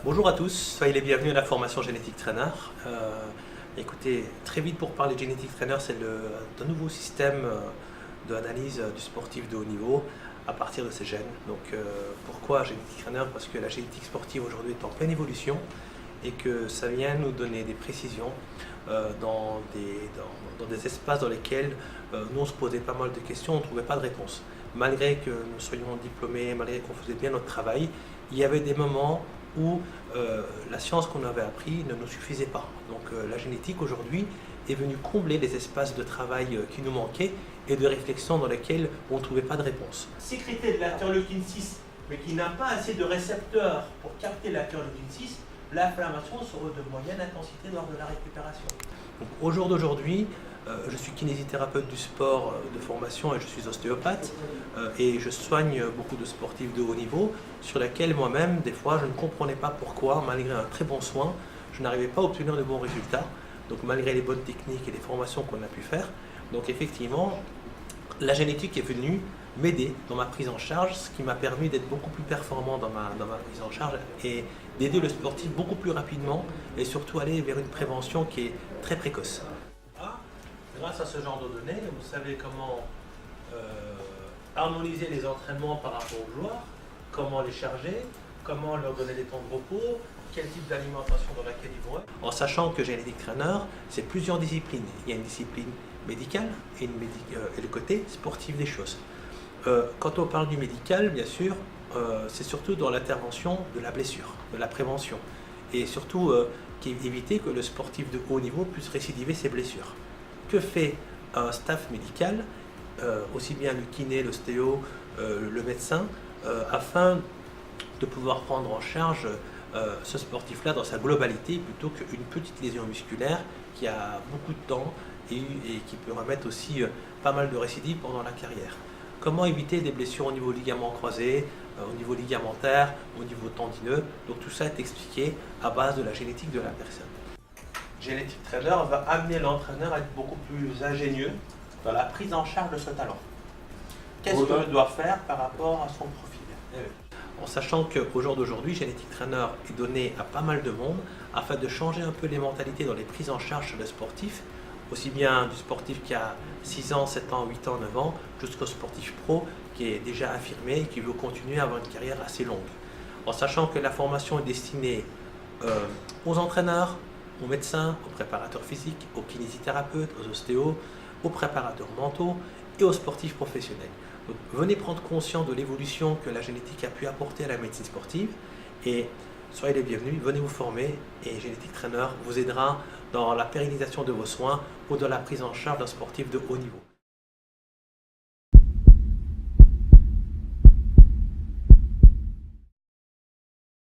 Bonjour à tous, soyez les bienvenus à la formation Genetic Trainer. Écoutez, très vite pour parler de Genetic Trainer, c'est un nouveau système d'analyse du sportif de haut niveau à partir de ses gènes. Donc pourquoi Genetic Trainer? Parce que la génétique sportive aujourd'hui est en pleine évolution et que ça vient nous donner des précisions dans des espaces dans lesquels nous on se posait pas mal de questions, on ne trouvait pas de réponse. Malgré que nous soyons diplômés, malgré qu'on faisait bien notre travail, il y avait des moments où la science qu'on avait appris ne nous suffisait pas. Donc la génétique aujourd'hui est venue combler les espaces de travail qui nous manquaient et de réflexion dans lesquels on ne trouvait pas de réponse. Sécréter de l'interleukine 6, mais qui n'a pas assez de récepteurs pour capter l'interleukine 6, l'inflammation sera de moyenne intensité lors de la récupération. Donc, au jour d'aujourd'hui, je suis kinésithérapeute du sport de formation et je suis ostéopathe et je soigne beaucoup de sportifs de haut niveau sur lesquels moi-même, des fois, je ne comprenais pas pourquoi, malgré un très bon soin, je n'arrivais pas à obtenir de bons résultats. Donc malgré les bonnes techniques et les formations qu'on a pu faire. Donc effectivement, la génétique est venue m'aider dans ma prise en charge, ce qui m'a permis d'être beaucoup plus performant dans ma prise en charge et d'aider le sportif beaucoup plus rapidement et surtout aller vers une prévention qui est très précoce. Grâce à ce genre de données, vous savez comment harmoniser les entraînements par rapport aux joueurs, comment les charger, comment leur donner des temps de repos, quel type d'alimentation dans laquelle ils vont être. En sachant que Genetic Trainer, c'est plusieurs disciplines. Il y a une discipline médicale et le côté sportif des choses. Quand on parle du médical, bien sûr, c'est surtout dans l'intervention de la blessure, de la prévention. Et surtout, éviter que le sportif de haut niveau puisse récidiver ses blessures. Que fait un staff médical, aussi bien le kiné, l'ostéo, le médecin, afin de pouvoir prendre en charge ce sportif-là dans sa globalité plutôt qu'une petite lésion musculaire qui a beaucoup de temps et qui peut remettre aussi pas mal de récidives pendant la carrière. Comment éviter des blessures au niveau ligament croisé, au niveau ligamentaire, au niveau tendineux? Donc tout ça est expliqué à base de la génétique de la personne. Genetic Trainer va amener l'entraîneur à être beaucoup plus ingénieux dans la prise en charge de ce talent. Qu'est-ce qu'il doit faire par rapport à son profil? En sachant qu'au jour d'aujourd'hui, Genetic Trainer est donné à pas mal de monde afin de changer un peu les mentalités dans les prises en charge sur le sportif, aussi bien du sportif qui a 6 ans, 7 ans, 8 ans, 9 ans, jusqu'au sportif pro qui est déjà affirmé et qui veut continuer à avoir une carrière assez longue. En sachant que la formation est destinée aux entraîneurs, aux médecins, aux préparateurs physiques, aux kinésithérapeutes, aux ostéos, aux préparateurs mentaux et aux sportifs professionnels. Donc, venez prendre conscience de l'évolution que la génétique a pu apporter à la médecine sportive et soyez les bienvenus, venez vous former et Genetic Trainer vous aidera dans la pérennisation de vos soins ou dans la prise en charge d'un sportif de haut niveau.